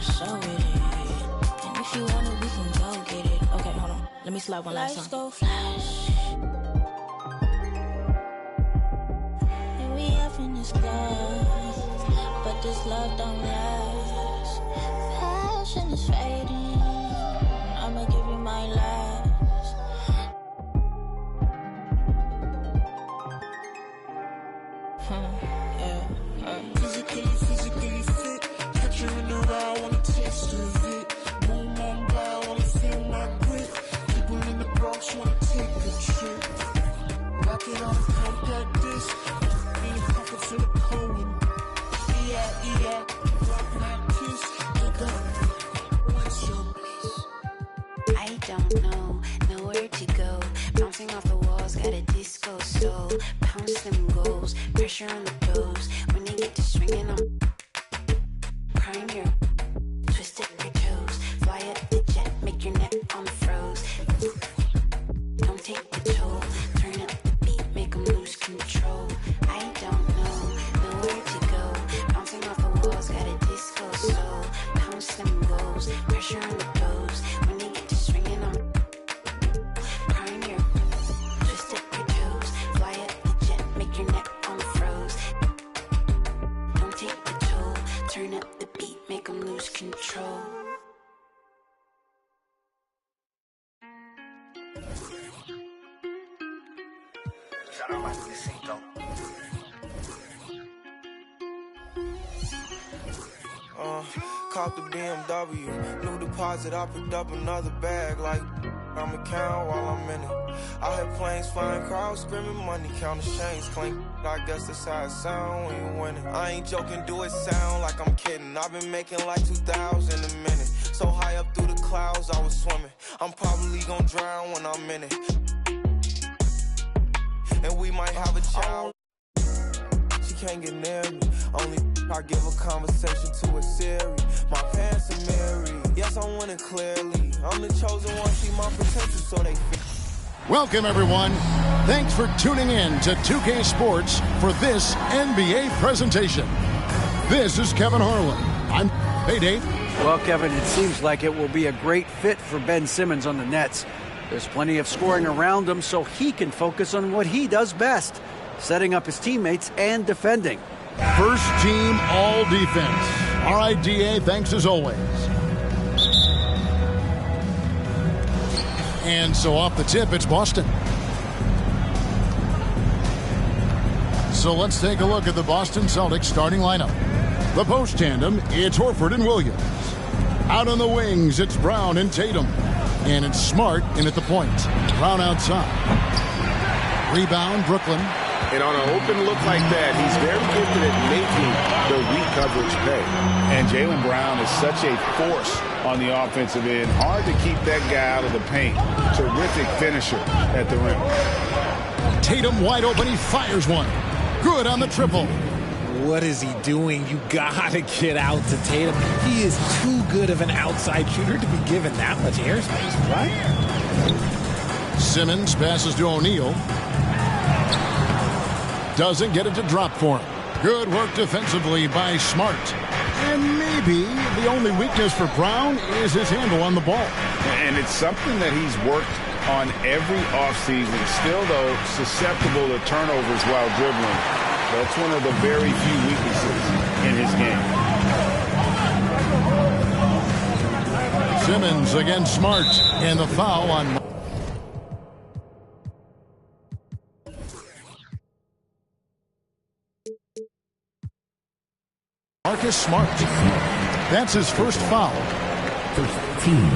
show with it. And if you want it, we can go get it. Okay, hold on. Let me slide one last time. Lights go flash. And we up in this club, but this love don't last. Passion is fading. I'ma give you my last. Physically fit. Catch you in the ride, wanna taste of it. Boom on by, wanna feel my grit. People in the Bronx wanna take a trip. Rock it on a compact disc. In your pocket for the Cohen. Yeah. Rock my kiss. Look up. What's your bliss? I don't know, nowhere to go. Bouncing off the walls, got a disco soul. Pounce them goals, pressure on the toes. When they get to swinging on, prime your twisted your toes. Fly up the jet, make your neck on froze. Don't take the toll, turn up the beat, make them lose control. I don't know, nowhere to go. Bouncing off the walls, got a disco soul. Pounce them goals, pressure on the toes. When they get to swinging on, prime your twisted your toes. Fly up the jet, make your neck on froze. Don't take the toll, turn up the beat, make them lose control. Caught the BMW, new deposit, I picked up another bag like I'ma count while I'm in it. I hear planes flying, crowds screaming, money counting, chains clink. I guess that's how it sound when you winning. I ain't joking, do it sound like I'm kidding. I've been making like 2,000 a minute. So high up through the clouds, I was swimming. I'm probably gonna drown when I'm in it. And we might have a child. She can't get near me. Only I give a conversation to a Siri. My pants are married. Yes, I'm winning clearly. I'm the chosen one, see my potential, so they feel. Welcome, everyone. Thanks for tuning in to 2K Sports for this NBA presentation. This is Kevin Harlan. I'm Payday. Well, Kevin, it seems like it will be a great fit for Ben Simmons on the Nets. There's plenty of scoring around him so he can focus on what he does best, setting up his teammates and defending. First team all defense. All right, DA, thanks as always. And so off the tip, it's Boston. So let's take a look at the Boston Celtics starting lineup. The post tandem, it's Horford and Williams. Out on the wings, it's Brown and Tatum. And it's Smart in at the point. Brown outside. Rebound, Brooklyn. And on an open look like that, he's very gifted at making the weak coverage pay. And Jaylen Brown is such a force on the offensive end. Hard to keep that guy out of the paint. Terrific finisher at the rim. Tatum wide open. He fires one. Good on the triple. What is he doing? You gotta get out to Tatum. He is too good of an outside shooter to be given that much airspace, right? Simmons passes to O'Neal. Doesn't get it to drop for him. Good work defensively by Smart. And maybe the only weakness for Brown is his handle on the ball. And it's something that he's worked on every offseason. Still, though, susceptible to turnovers while dribbling. That's one of the very few weaknesses in his game. Simmons against Smart. And the foul on Marcus Smart. That's his first foul. First team.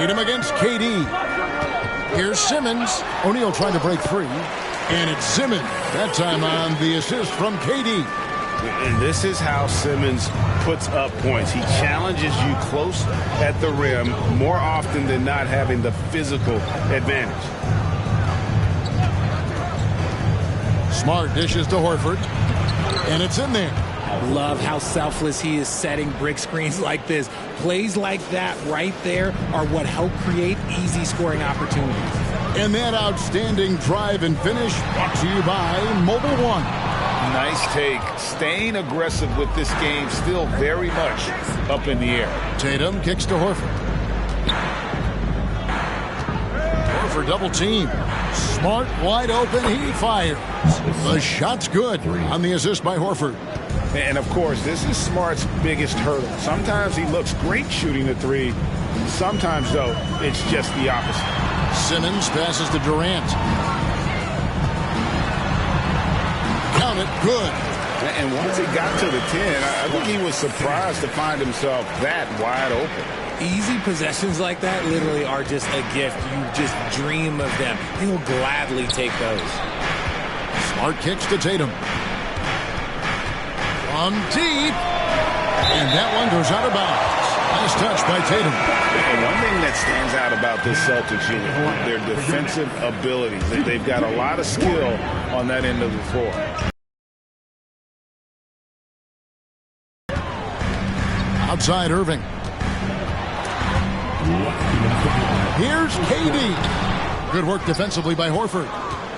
Tatum against KD. Here's Simmons. O'Neal trying to break free. And it's Simmons. That time on the assist from KD. And this is how Simmons puts up points. He challenges you close at the rim more often than not, having the physical advantage. Smart dishes to Horford. And it's in there. I love how selfless he is setting brick screens like this. Plays like that right there are what help create easy scoring opportunities. And that outstanding drive and finish brought to you by Mobile One. Nice take. Staying aggressive with this game, still very much up in the air. Tatum kicks to Horford. Horford double team. Smart, wide open, he fires. The shot's good on the assist by Horford. And, of course, this is Smart's biggest hurdle. Sometimes he looks great shooting the three. Sometimes, though, it's just the opposite. Simmons passes to Durant. Count it, good. And once he got to the 10, I think he was surprised to find himself that wide open. Easy possessions like that literally are just a gift. You just dream of them. He'll gladly take those. Smart kicks to Tatum. On deep. And that one goes out of bounds. Nice touch by Tatum. And one thing that stands out about this Celtics unit, their defensive ability. They've got a lot of skill on that end of the floor. Outside Irving. Here's KD. Good work defensively by Horford.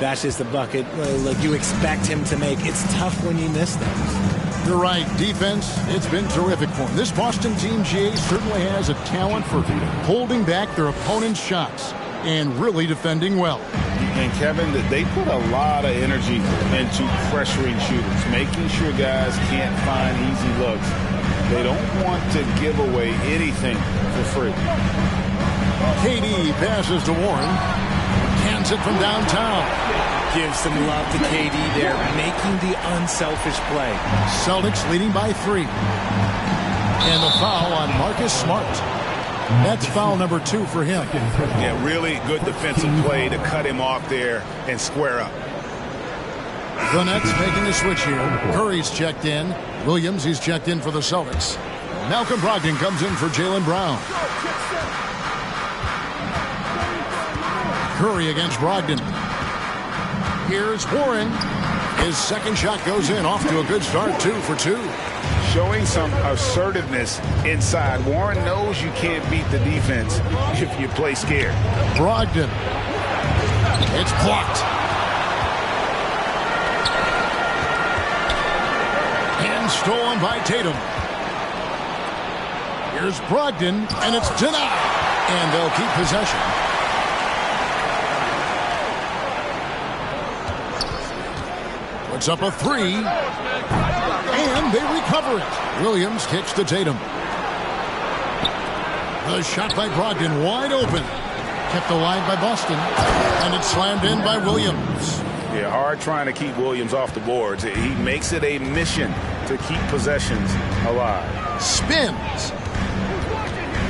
That's just a bucket. Look, you expect him to make. It's tough when you miss them. You're right. Defense, it's been terrific for him. This Boston team, GA, certainly has a talent for holding back their opponent's shots and really defending well. And, Kevin, they put a lot of energy into pressuring shooters, making sure guys can't find easy looks. They don't want to give away anything for free. KD passes to Warren. Cans it from downtown. Give some love to KD there, making the unselfish play. Celtics leading by 3. And the foul on Marcus Smart. That's foul number 2 for him. Yeah, really good defensive play to cut him off there and square up. The Nets making a switch here. Curry's checked in. Williams, he's checked in for the Celtics. Malcolm Brogdon comes in for Jaylen Brown. Curry against Brogdon. Here's Warren. His second shot goes in, off to a good start, 2 for 2. Showing some assertiveness inside. Warren knows you can't beat the defense if you play scared. Brogdon. It's blocked. And stolen by Tatum. Here's Brogdon, and it's denied. And they'll keep possession. Puts up a 3. And they recover it. Williams kicks to Tatum. The shot by Brogdon, wide open. Kept alive by Boston. And it's slammed in by Williams. Yeah, hard trying to keep Williams off the boards. He makes it a mission to keep possessions alive. Spins.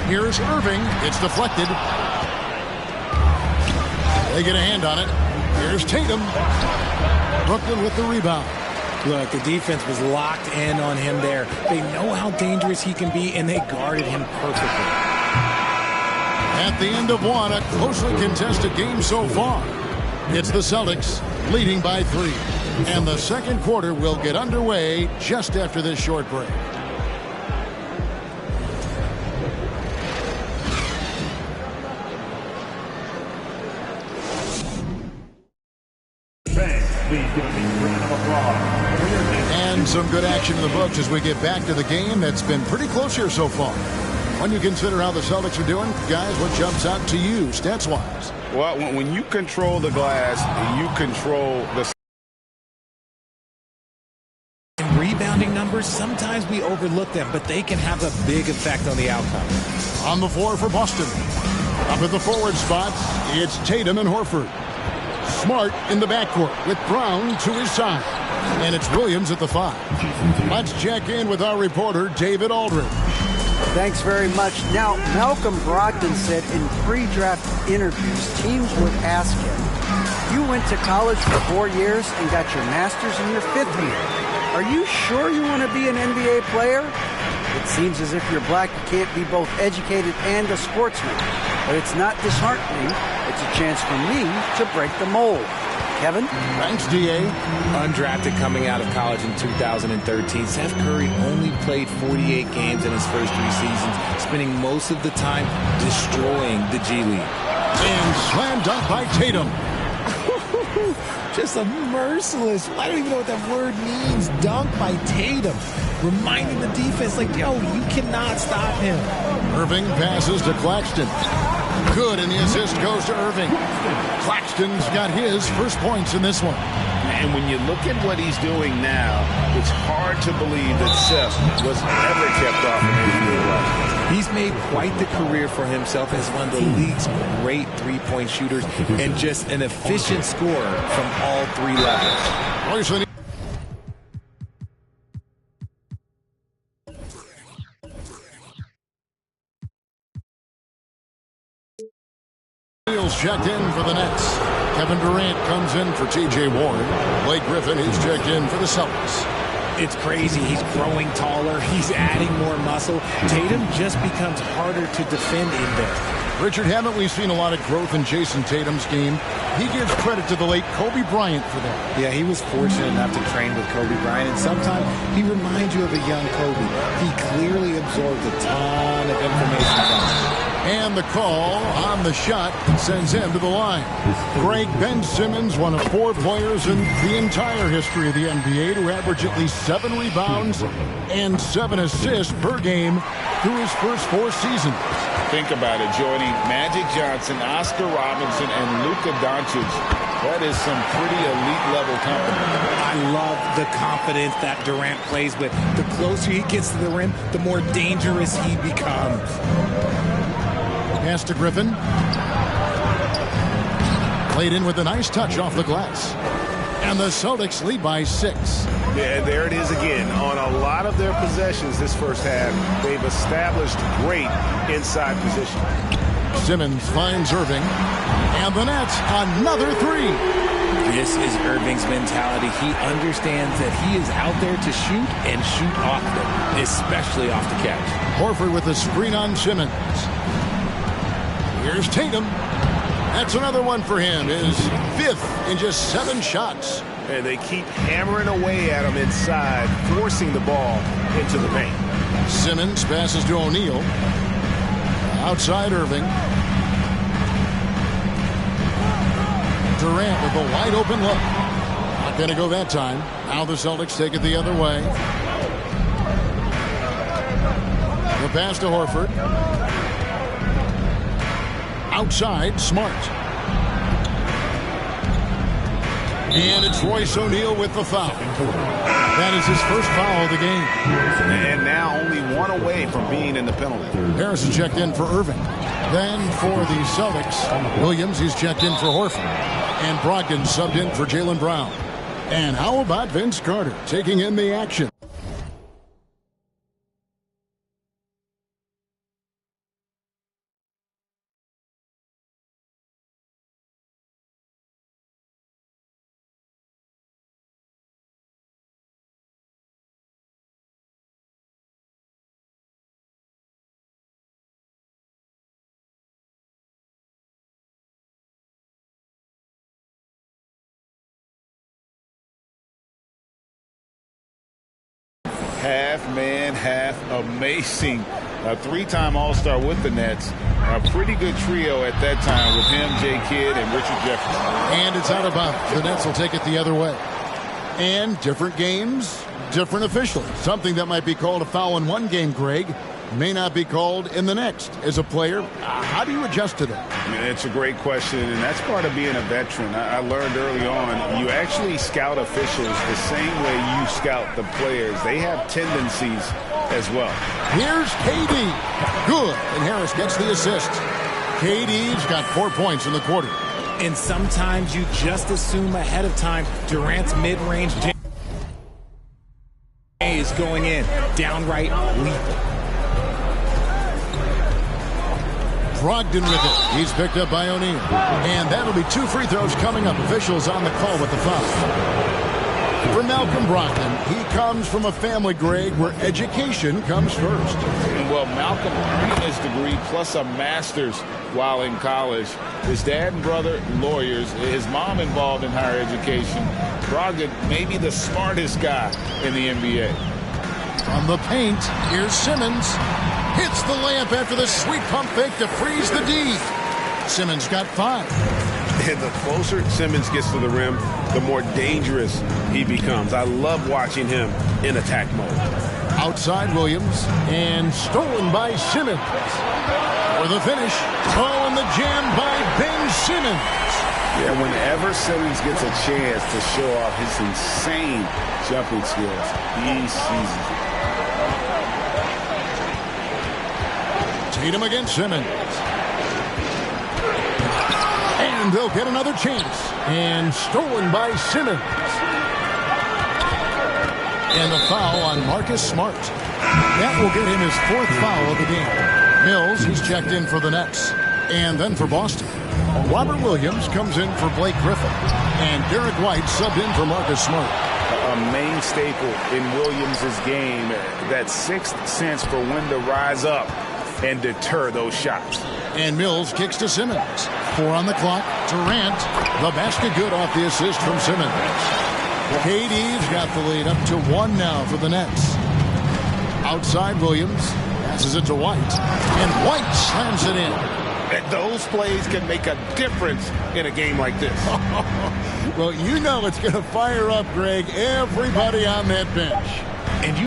Here's Irving. It's deflected. They get a hand on it. Here's Tatum. Brooklyn with the rebound. Look, the defense was locked in on him there. They know how dangerous he can be, and they guarded him perfectly. At the end of one, a closely contested game so far. It's the Celtics leading by 3. And the second quarter will get underway just after this short break. And some good action in the books as we get back to the game that's been pretty close here so far. When you consider how the Celtics are doing, guys, what jumps out to you stats-wise? Well, when you control the glass, you control the... In rebounding numbers, sometimes we overlook them, but they can have a big effect on the outcome. On the floor for Boston. Up at the forward spot, it's Tatum and Horford. Smart in the backcourt with Brown to his side. And it's Williams at the 5. Let's check in with our reporter, David Aldridge. Thanks very much. Now, Malcolm Brogdon said in pre-draft interviews, teams would ask him, you went to college for 4 years and got your master's in your 5th year. Are you sure you want to be an NBA player? It seems as if you're black, you can't be both educated and a sportsman. But it's not disheartening. It's a chance for me to break the mold. Kevin? Thanks, D.A. Undrafted coming out of college in 2013, Seth Curry only played 48 games in his first 3 seasons, spending most of the time destroying the G League. And slam dunk by Tatum. Just a merciless, I don't even know what that word means, dunk by Tatum. Reminding the defense, like, yo, you cannot stop him. Irving passes to Claxton. Good, and the assist goes to Irving. Claxton's got his first points in this one. And when you look at what he's doing now, it's hard to believe that Seth was ever kept off an NBA life. He's made quite the career for himself as one of the league's great three-point shooters and just an efficient scorer from all 3 levels. Checked in for the Nets. Kevin Durant comes in for T.J. Warren. Blake Griffin, he's checked in for the Celtics. It's crazy. He's growing taller. He's adding more muscle. Tatum just becomes harder to defend in there. Richard, haven't we seen a lot of growth in Jason Tatum's game? He gives credit to the late Kobe Bryant for that. Yeah, he was fortunate enough to train with Kobe Bryant, and sometimes he reminds you of a young Kobe. He clearly absorbed a ton of information from him. And the call on the shot sends him to the line. Greg, Ben Simmons, one of 4 players in the entire history of the NBA to average at least 7 rebounds and 7 assists per game through his first 4 seasons. Think about it, joining Magic Johnson, Oscar Robinson, and Luka Doncic. That is some pretty elite level company. I love the confidence that Durant plays with. The closer he gets to the rim, the more dangerous he becomes. Pass to Griffin. Played in with a nice touch off the glass. And the Celtics lead by 6. Yeah, there it is again. On a lot of their possessions this first half, they've established great inside position. Simmons finds Irving. And the Nets, another 3. This is Irving's mentality. He understands that he is out there to shoot and shoot often, especially off the catch. Horford with a screen on Simmons. Here's Tatum. That's another one for him. His 5th in just 7 shots. And they keep hammering away at him inside, forcing the ball into the paint. Simmons passes to O'Neal. Outside Irving. Durant with a wide open look. Not going to go that time. Now the Celtics take it the other way. The pass to Horford. Outside, Smart. And it's Royce O'Neal with the foul. That is his first foul of the game. And now only 1 away from being in the penalty. Harrison checked in for Irving. Then for the Celtics, Williams, he's checked in for Horford. And Brogdon subbed in for Jaylen Brown. And how about Vince Carter taking in the action? Half man, half amazing. A 3-time All-Star with the Nets. A pretty good trio at that time with him, Jay Kidd, and Richard Jefferson. And it's out of bounds. The Nets will take it the other way. And different games, different officials. Something that might be called a foul in one game, Greg, may not be called in the next. As a player, how do you adjust to that? It's a great question, and that's part of being a veteran. I learned early on, you actually scout officials the same way you scout the players. They have tendencies as well. Here's KD. Good. And Harris gets the assist. KD's got 4 points in the quarter. And sometimes you just assume ahead of time Durant's mid-range is going in. Downright lethal. Brogdon with it. He's picked up by O'Neal. And that'll be 2 free throws coming up. Officials on the call with the foul. For Malcolm Brogdon, he comes from a family, Greg, where education comes first. Well, Malcolm earning his degree plus a master's while in college. His dad and brother, lawyers. His mom involved in higher education. Brogdon may be the smartest guy in the NBA. From the paint, here's Simmons. Hits the layup after the sweet pump fake to freeze the D. Simmons got 5. And the closer Simmons gets to the rim, the more dangerous he becomes. I love watching him in attack mode. Outside Williams, and stolen by Simmons. For the finish, and the jam by Ben Simmons. Yeah, whenever Simmons gets a chance to show off his insane jumping skills, he seizes it. Tatum against Simmons. And they'll get another chance. And stolen by Simmons. And the foul on Marcus Smart. That will get him his 4th foul of the game. Mills, he's checked in for the Nets. And then for Boston, Robert Williams comes in for Blake Griffin. And Derek White subbed in for Marcus Smart. A main staple in Williams' game. That 6th sense for when to rise up and deter those shots. And Mills kicks to Simmons. 4 on the clock. Durant, the basket good off the assist from Simmons. KD's got the lead up to 1 now for the Nets. Outside Williams, passes it to White. And White slams it in. And those plays can make a difference in a game like this. Well, you know it's going to fire up, Greg, everybody on that bench. And you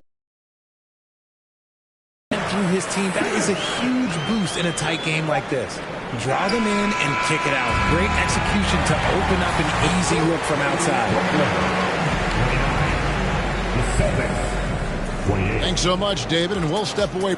through his team, that is a huge boost in a tight game like this. Draw them in and kick it out. Great execution to open up an easy look from outside. Thanks so much, David, and we'll step away.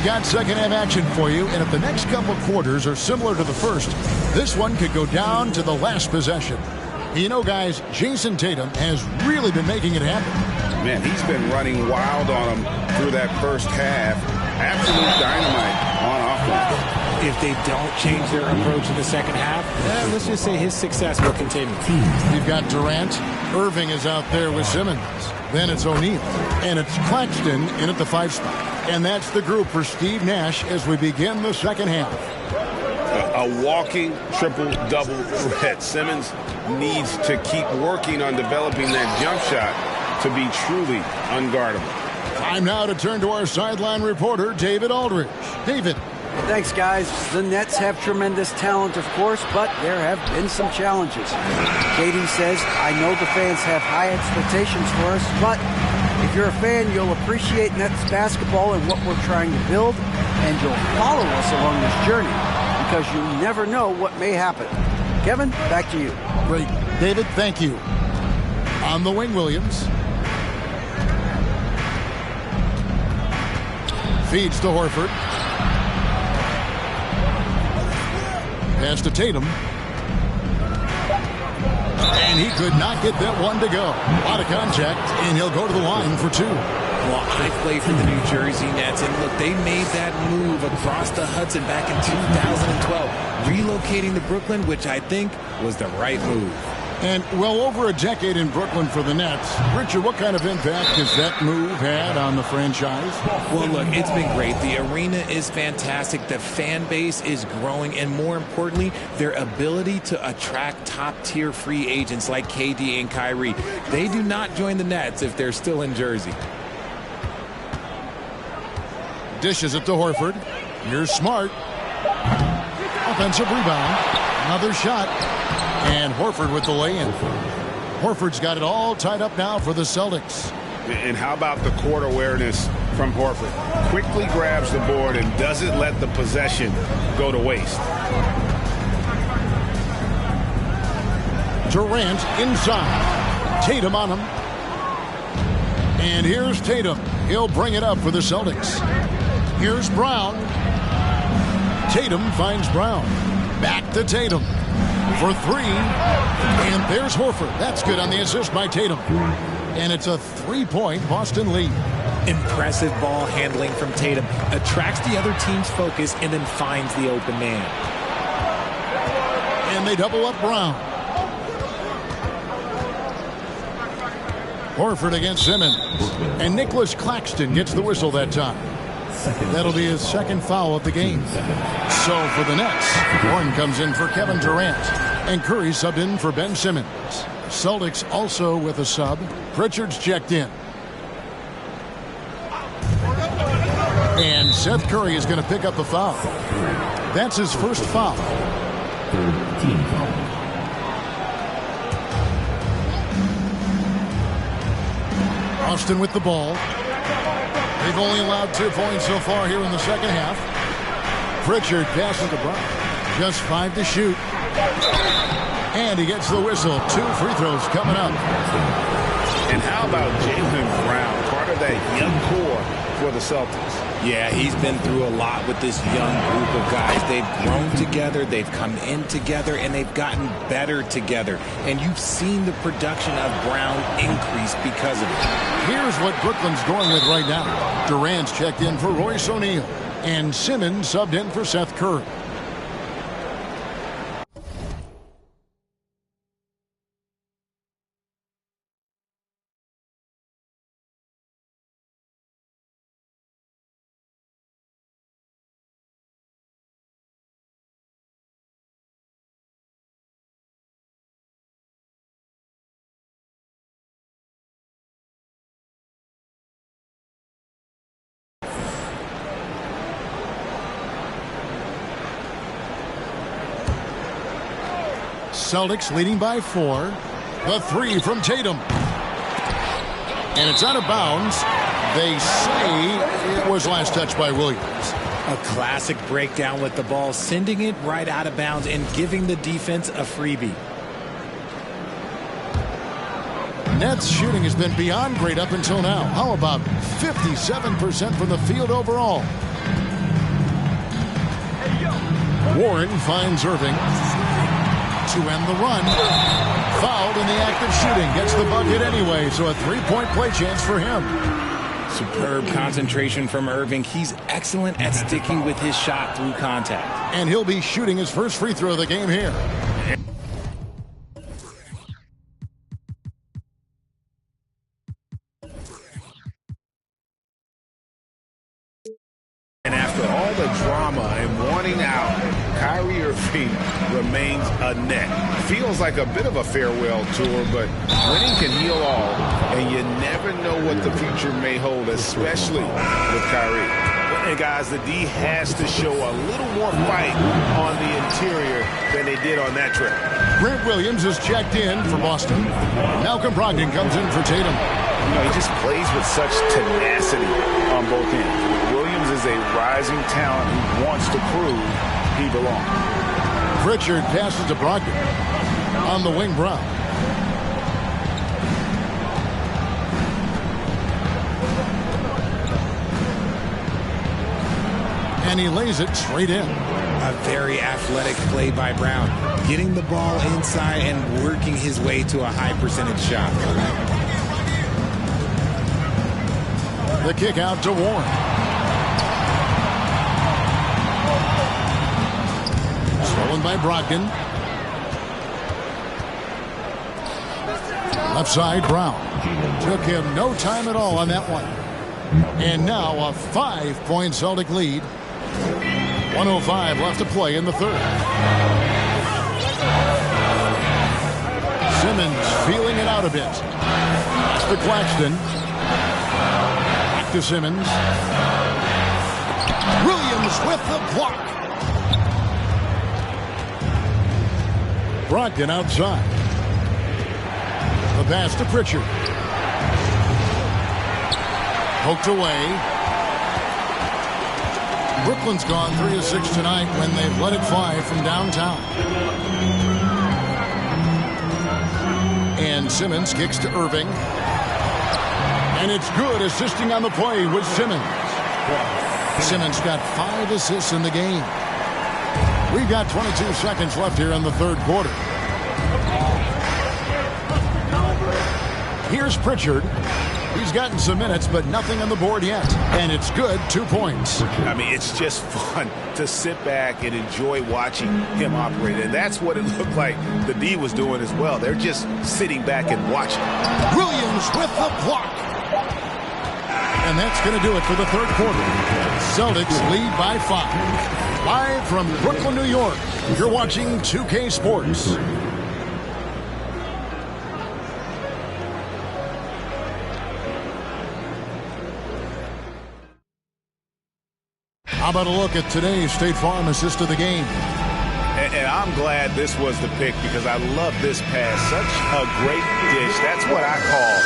Got second half action for you, and if the next couple quarters are similar to the first, this one could go down to the last possession. You know, guys, Jason Tatum has really been making it happen. Man, he's been running wild on him through that first half. Absolute dynamite on offense. If they don't change their approach in the second half, let's just say his success will continue. You've got Durant. Irving is out there with Simmons. Then it's O'Neal. And it's Claxton in at the 5 spot. And that's the group for Steve Nash as we begin the second half. A walking triple-double threat. Simmons needs to keep working on developing that jump shot to be truly unguardable. Time now to turn to our sideline reporter, David Aldridge. David. Thanks, guys. The Nets have tremendous talent, of course, but there have been some challenges. Katie says, I know the fans have high expectations for us, but if you're a fan, you'll appreciate Nets basketball and what we're trying to build, and you'll follow us along this journey because you never know what may happen. Kevin, back to you. Great. David, thank you. On the wing, Williams. Feeds to Horford. Pass to Tatum. And he could not get that one to go. A lot of contact, and he'll go to the line for 2. Well, I play for the New Jersey Nets, and look, they made that move across the Hudson back in 2012, relocating to Brooklyn, which I think was the right move. And well over a decade in Brooklyn for the Nets. Richard, what kind of impact has that move had on the franchise? Well, look, it's been great. The arena is fantastic. The fan base is growing. And more importantly, their ability to attract top-tier free agents like KD and Kyrie. They do not join the Nets if they're still in Jersey. Dishes it to Horford. Here's Smart. Offensive rebound. Another shot. And Horford with the lay-in. Horford's got it all tied up now for the Celtics. And how about the court awareness from Horford? Quickly grabs the board and doesn't let the possession go to waste. Durant inside. Tatum on him. And here's Tatum. He'll bring it up for the Celtics. Here's Brown. Tatum finds Brown. Back to Tatum for three. And there's Horford. That's good on the assist by Tatum. And it's a 3-point Boston lead. Impressive ball handling from Tatum. Attracts the other team's focus and then finds the open man. And they double up Brown. Horford against Simmons. And Nicholas Claxton gets the whistle that time. That'll be his second foul of the game. So for the Nets, Warren comes in for Kevin Durant. And Curry subbed in for Ben Simmons. Celtics also with a sub. Pritchard's checked in. And Seth Curry is going to pick up a foul. That's his first foul. Team foul. Austin with the ball. They've only allowed 2 points so far here in the second half. Pritchard passes to Brown. Just 5 to shoot. And he gets the whistle. 2 free throws coming up. And how about Jaylen Brown, part of that young core for the Celtics? Yeah, he's been through a lot with this young group of guys. They've grown together, they've come in together, and they've gotten better together. And you've seen the production of Brown increase because of it. Here's what Brooklyn's going with right now. Durant's checked in for Royce O'Neal. And Simmons subbed in for Seth Curry. Celtics leading by 4. The 3 from Tatum. And it's out of bounds. They say it was last touched by Williams. A classic breakdown with the ball, sending it right out of bounds and giving the defense a freebie. Nets shooting has been beyond great up until now. How about 57% from the field overall? Warren finds Irving to end the run. Fouled in the act of shooting. Gets the bucket anyway, so a 3-point play chance for him. Superb concentration from Irving. He's excellent at sticking with his shot through contact. And he'll be shooting his first free throw of the game here. And after all the drama and wanting out, Kyrie Irving remains a net. Feels like a bit of a farewell tour, but winning can heal all, and you never know what the future may hold, especially with Kyrie. And guys, the D has to show a little more fight on the interior than they did on that trip. Grant Williams is checked in for Boston. Malcolm Brogdon comes in for Tatum. You know, he just plays with such tenacity on both ends. Williams is a rising talent who wants to prove he belongs. Pritchard passes to Brogdon. On the wing, Brown. And he lays it straight in. A very athletic play by Brown. Getting the ball inside and working his way to a high percentage shot. The kick out to Warren. Stolen by Brogdon. Left side, Brown. Took him no time at all on that one. And now a 5-point Celtic lead. 1:05 left to play in the third. Simmons feeling it out a bit. To Claxton. Back to Simmons. Williams with the block. Brogdon outside. The pass to Pritchard. Poked away. Brooklyn's gone 3 of 6 tonight when they've let it fly from downtown. And Simmons kicks to Irving. And it's good, assisting on the play with Simmons. Simmons got 5 assists in the game. We've got 22 seconds left here in the third quarter. Here's Pritchard. He's gotten some minutes, but nothing on the board yet. And it's good, 2 points. I mean, it's just fun to sit back and enjoy watching him operate. And that's what it looked like the D was doing as well. They're just sitting back and watching. Williams with the block. And that's going to do it for the third quarter. Celtics lead by 5. Live from Brooklyn, New York, you're watching 2K Sports. How about a look at today's State Farm assist of the game? And I'm glad this was the pick because I love this pass. Such a great dish. That's what I call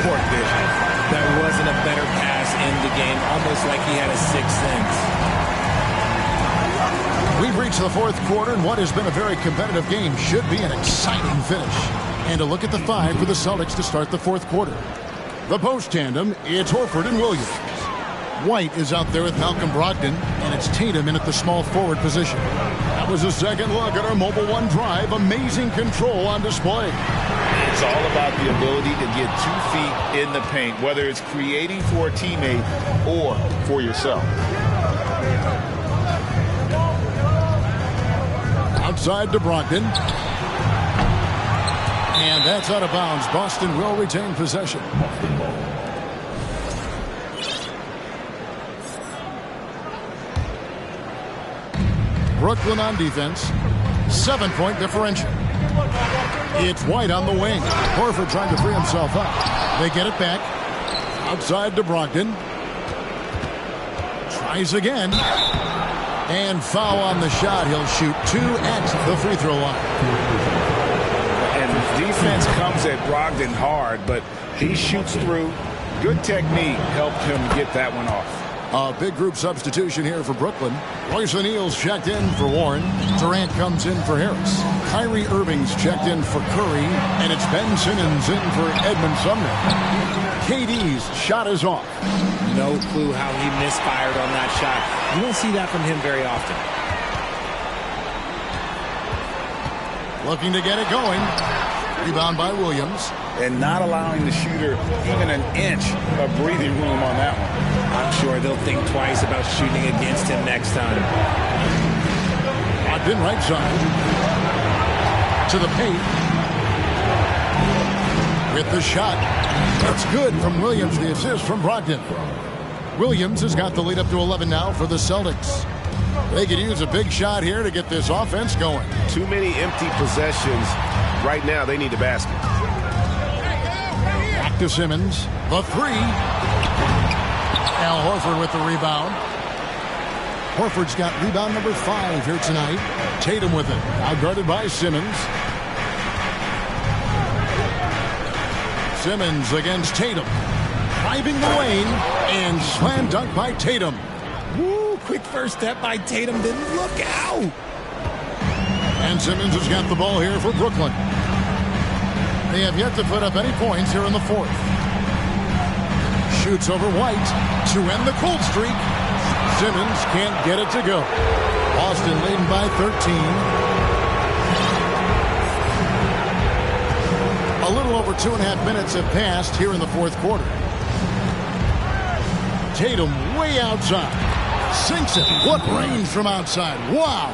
court vision. That wasn't a better pass in the game, almost like he had a sixth sense. We've reached the fourth quarter, and what has been a very competitive game should be an exciting finish. And a look at the 5 for the Celtics to start the fourth quarter. The post tandem, it's Horford and Williams. White is out there with Malcolm Brogdon, and it's Tatum in at the small forward position. That was a second look at our Mobile One drive. Amazing control on display. It's all about the ability to get 2 feet in the paint, whether it's creating for a teammate or for yourself. Outside to Brogdon. And that's out of bounds. Boston will retain possession. Brooklyn on defense. 7-point differential. It's White on the wing. Horford trying to free himself up. They get it back. Outside to Brogdon. Tries again. And foul on the shot. He'll shoot 2 at the free throw line. And defense comes at Brogdon hard, but he shoots through. Good technique helped him get that one off. A big group substitution here for Brooklyn. Royce O'Neal's checked in for Warren. Durant comes in for Harris. Kyrie Irving's checked in for Curry. And it's Ben Simmons in for Edmund Sumner. KD's shot is off. No clue how he misfired on that shot. You don't see that from him very often. Looking to get it going. Rebound by Williams. And not allowing the shooter even an inch of breathing room on that one. I'm sure they'll think twice about shooting against him next time. Brogdon right side. To the paint. With the shot. That's good from Williams. The assist from Brogdon. Williams has got the lead up to 11 now for the Celtics. They could use a big shot here to get this offense going. Too many empty possessions. Right now, they need a basket. Back to Simmons. The 3. Al Horford with the rebound. Horford's got rebound number 5 here tonight. Tatum with it. Now guarded by Simmons. Simmons against Tatum. Driving the lane. And slam dunk by Tatum. Woo, quick first step by Tatum. Then look out. And Simmons has got the ball here for Brooklyn. They have yet to put up any points here in the fourth. Shoots over White to end the cold streak. Simmons can't get it to go. Boston leading by 13. A little over 2.5 minutes have passed here in the fourth quarter. Tatum way outside. Sinks it. What range from outside. Wow.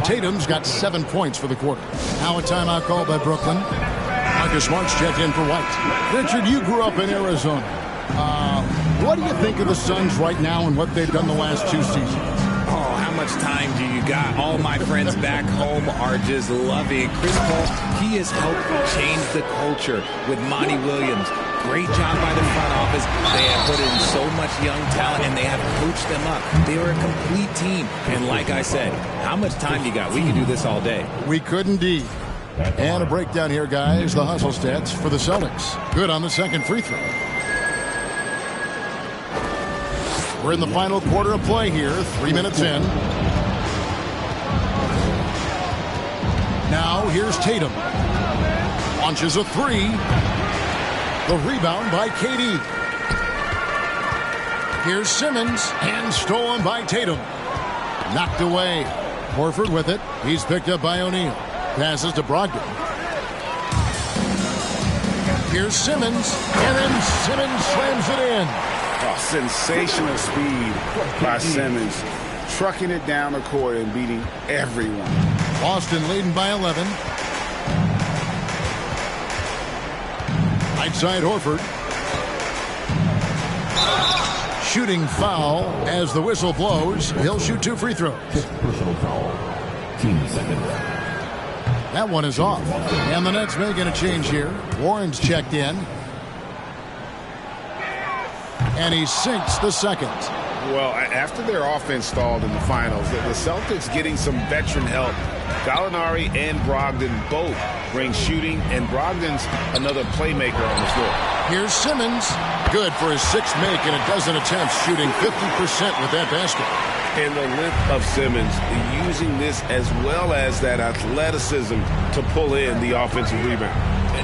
Tatum's got 7 points for the quarter. Now a timeout called by Brooklyn. Marcus Smart's checked in for White. Richard, you grew up in Arizona. What do you think of the Suns right now and what they've done the last 2 seasons? Oh, how much time do you got? All my friends back home are just loving Chris Paul. He has helped change the culture with Monty Williams. Great job by the front office. They have put in so much young talent, and they have coached them up. They are a complete team. And like I said, how much time you got? We can do this all day. We could indeed. And a breakdown here, guys. The hustle stats for the Celtics. Good on the second free throw. We're in the final quarter of play here. 3 minutes in. Now here's Tatum. Launches a 3. The rebound by KD. Here's Simmons, and stolen by Tatum. Knocked away. Horford with it. He's picked up by O'Neal. Passes to Brogdon. Here's Simmons, and then Simmons slams it in. Oh, sensational speed by Simmons. Trucking it down the court and beating everyone. Boston leading by 11. Right side Horford. Shooting foul as the whistle blows. He'll shoot 2 free throws. Personal foul. Team second. That one is off. And the Nets making a change here. Warren's checked in. And he sinks the second. Well, after their offense stalled in the finals, the Celtics getting some veteran help. Gallinari and Brogdon both bring shooting, and Brogdon's another playmaker on the floor. Here's Simmons. Good for his 6th make and a dozen attempts, shooting 50% with that basket. And the length of Simmons, using this as well as that athleticism to pull in the offensive rebound.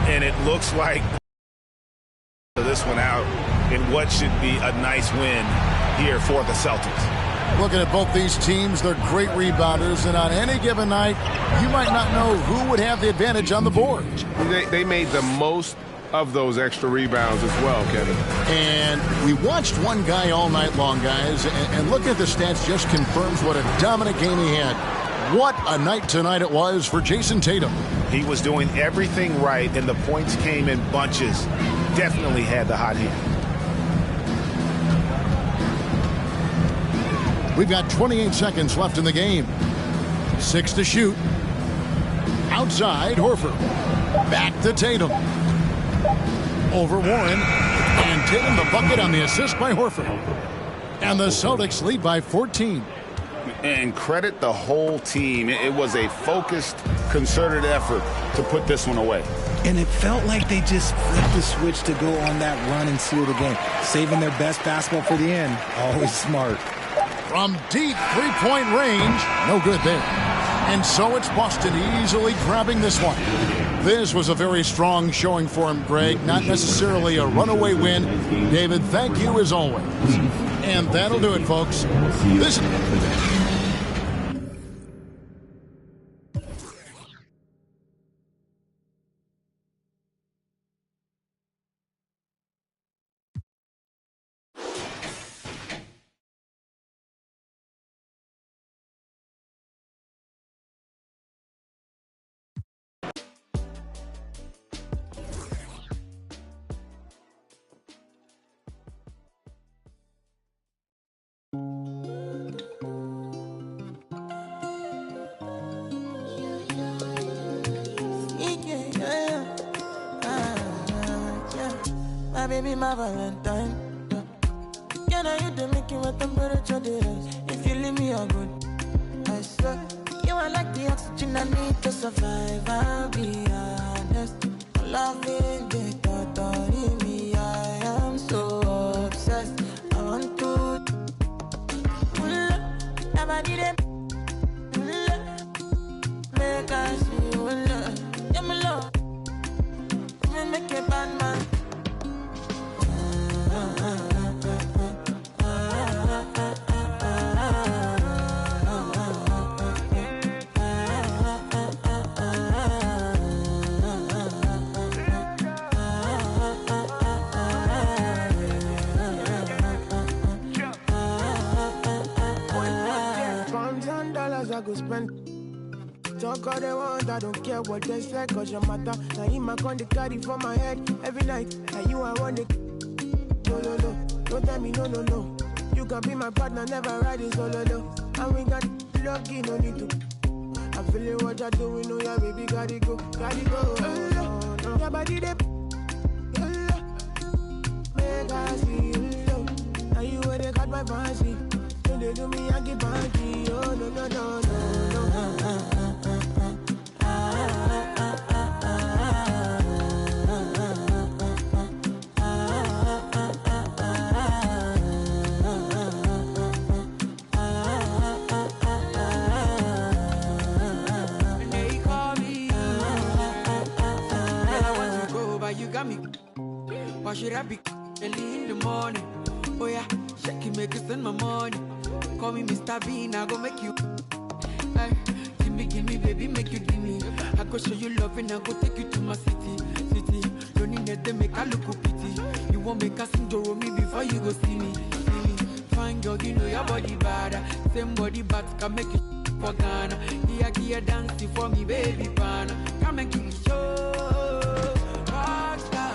And it looks like this one out in what should be a nice win here for the Celtics. Looking at both these teams, they're great rebounders, and on any given night, you might not know who would have the advantage on the board. They made the most of those extra rebounds as well, Kevin. And we watched one guy all night long, guys, and looking at the stats just confirms what a dominant game he had. What a night tonight it was for Jason Tatum. He was doing everything right, and the points came in bunches. Definitely had the hot hand. We've got 28 seconds left in the game. 6 to shoot. Outside, Horford. Back to Tatum. Over Warren. And Tatum the bucket on the assist by Horford. And the Celtics lead by 14. And credit the whole team. It was a focused, concerted effort to put this one away. And it felt like they just flipped the switch to go on that run and seal the game. Saving their best basketball for the end. Always smart. From deep three-point range, no good there. And so it's Boston easily grabbing this one. This was a very strong showing for him, Greg. Not necessarily a runaway win. David, thank you as always. And that'll do it, folks. This my baby, my Valentine. Can I hit the Mickey with temperature days? If you leave me a good, I swear. You are like the oxygen I need to survive. I'll be honest. Loving the thought of me, I am so obsessed. I want to never need it. Make I see you love. Yeah, my love. Make a bad man. $1,000 I go spend. Talk all they want, I don't care what they say, cause your matter. Now in my con, they carry for my head every night. And you, I want it. No, no, no. Don't tell me no, no, no. You can be my partner, never ride it solo, no. And we got lucky, no need to. I feel it, what you're doing, oh yeah, baby, gotta go, gotta go. No. Your body, they make I see you, low. Now you where they got my fancy. Don't they do me, I get banky. Oh, no, no, no, no, no. early in the morning. Oh yeah, shake it, make it send my money. Call me Mr. Bean, I go make you. Ay, give me, baby, make you give me. I go show you love and I go take you to my city. Don't need that, they make a look pity. You won't make a sing to me before you go see me. Fine girl, you know your body bad. Same body but can make you for Ghana. Here dancing for me, baby pana. Come and give me show. Rockstar.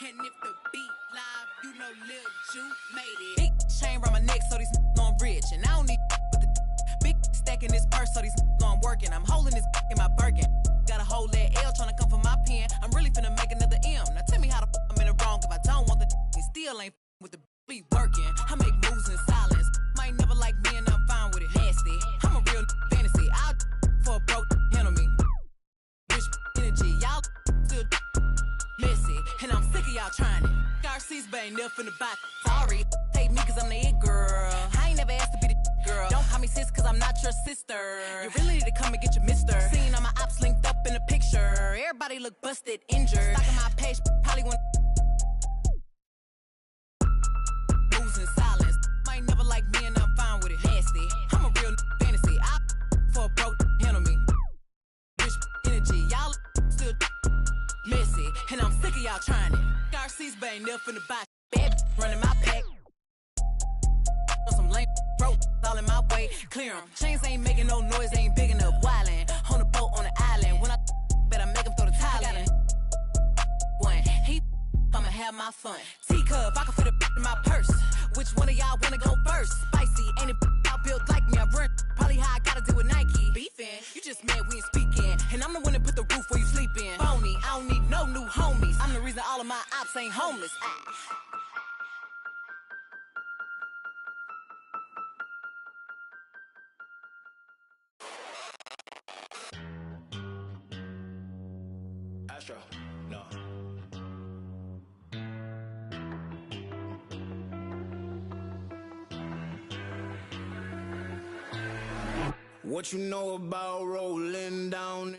And if the beat live, you know Lil Ju made it. Big chain around my neck, so these know I'm rich. And I don't need with the big stack in this purse, so these know I'm working. I'm holding this in my Birkin. Got a whole that L trying to come for my pen. I'm really finna make another M. Now tell me how the I'm in the wrong if I don't want the he still ain't with the be working. I make moves in silence. Might never like me and I'm fine with it. Nasty. I'm a real fantasy. I'll for a broke handle me. Rich energy. Y'all still messy, and I'm sick of y'all trying it. Garcia's but ain't never finna buy. Sorry, take me cause I'm the it girl. I ain't never asked to be the girl. Don't call me sis cause I'm not your sister. You really need to come and get your mister. Seeing all my ops linked up in the picture. Everybody look busted, injured. Stalking my page, probably want moves in silence. Might never like me and I'm fine with it. Nasty, I'm a real fantasy. I for a broke handle me. Rich energy, y'all still messy, and I'm sick of y'all trying it. Garcia's but ain't never finna buy. Bad running my pack. On some lame broke, all in my way. Clear 'em. Chains ain't making no noise, ain't big enough. Wildin' on a boat on the island. When I bet I make 'em throw the tile in. One, I'ma have my fun. Teacup, I can fit a in my purse. Which one of y'all wanna go first? Spicy, ain't it out built like me? I run probably how I gotta deal with Nike. Beefin', you just mad we ain't speaking. And I'm the one that put the roof where you sleepin'. Phony, I don't need no new homies. I'm the reason all of my ops ain't homeless. Astro, no. What you know about rolling down?